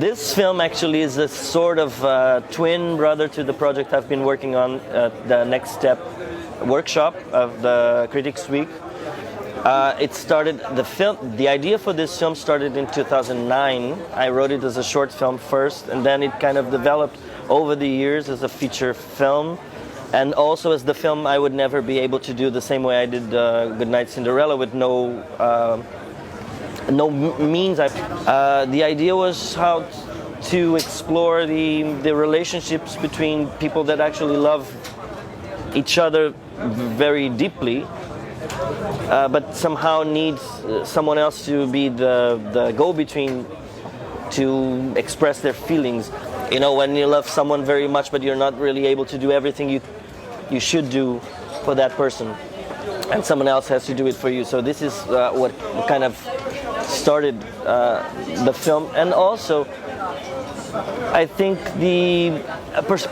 This film actually is a sort of twin brother to the project I've been working on, the Next Step workshop of the Critics Week. The idea for this film started in 2009. I wrote it as a short film first, and then it kind of developed over the years as a feature film, and also as the film I would never be able to do the same way I did Goodnight Cinderella, with no means. The idea was how to explore the relationships between people that actually love each other very deeply, but somehow need someone else to be the go-between to express their feelings. You know, when you love someone very much, but you're not really able to do everything you should do for that person, and someone else has to do it for you. So this is what kind of started the film. And also, I think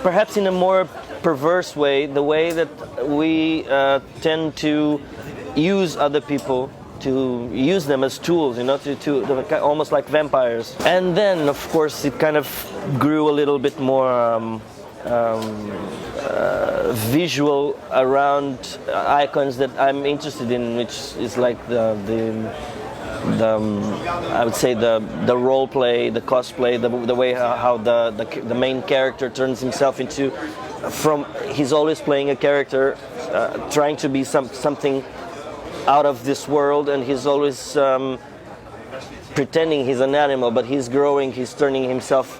perhaps in a more perverse way, the way that we tend to use other people, to use them as tools, you know, to almost like vampires. And then, of course, it kind of grew a little bit more visual around icons that I'm interested in, which is like I would say the role play, the cosplay, the way how the main character turns himself into. He's always playing a character, trying to be something out of this world, and he's always pretending he's an animal, but he's growing. He's turning himself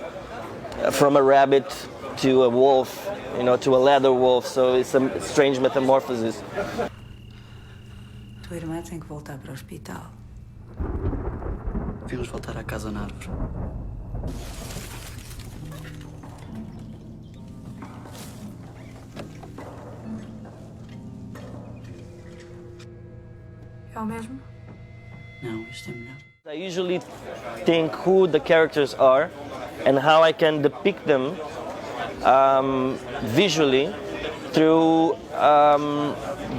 from a rabbit to a wolf, you know, to a leather wolf. So it's a strange metamorphosis. Tua irmã tem que voltar para o hospital. Vimos voltar à casa na árvore. É o mesmo? Não, isto é melhor. I usually think who the characters are and how I can depict them visually through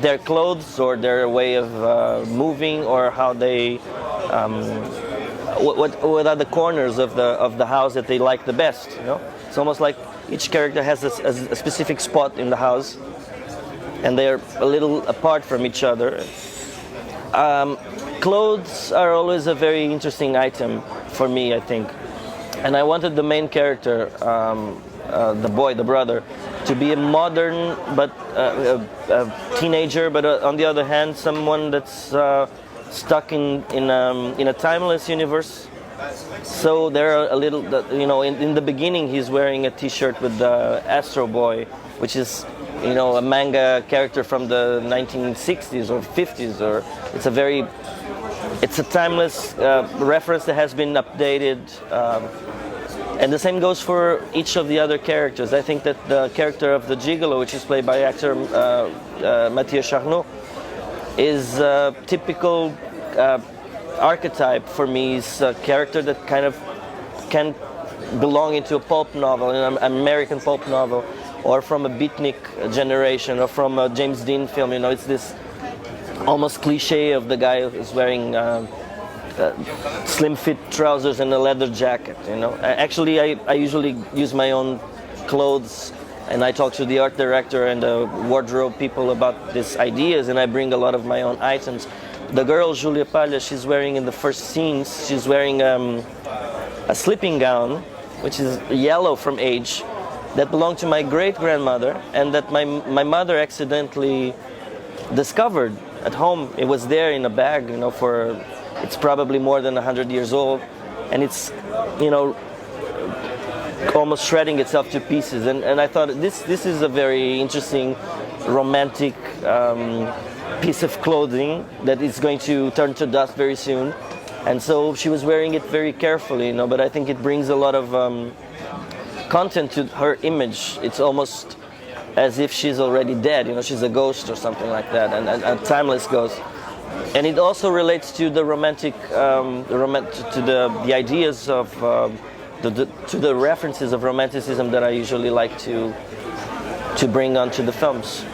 their clothes or their way of moving, or how they what are the corners of the house that they like the best. You know, it's almost like each character has a specific spot in the house, and they're a little apart from each other. Clothes are always a very interesting item for me, I think, and I wanted the main character, the brother, to be a modern but a teenager, but on the other hand, someone that's stuck in a timeless universe. So there are a little, you know, in the beginning he's wearing a T-shirt with the Astro Boy, which is, you know, a manga character from the 1960s or 50s, or it's a timeless reference that has been updated. And the same goes for each of the other characters. I think that the character of the Gigolo, which is played by actor Mathieu Charnot, is a typical archetype for me. It's a character that kind of can belong into a pulp novel, an American pulp novel, or from a beatnik generation, or from a James Dean film. You know, it's this almost cliche of the guy who's wearing slim fit trousers and a leather jacket. You know, actually, I usually use my own clothes, and I talk to the art director and the wardrobe people about these ideas, and I bring a lot of my own items. The girl Julia Palha, she's wearing in the first scenes, she's wearing a sleeping gown, which is yellow from age, that belonged to my great-grandmother, and that my mother accidentally discovered at home. It was there in a bag, you know, it's probably more than 100 years old, and it's, you know, almost shredding itself to pieces. And I thought this is a very interesting, romantic piece of clothing that is going to turn to dust very soon. And so she was wearing it very carefully, you know, but I think it brings a lot of content to her image. It's almost as if she's already dead, you know, she's a ghost or something like that, and a timeless ghost. And it also relates to the romantic, to the ideas of, to the references of romanticism that I usually like to bring onto the films.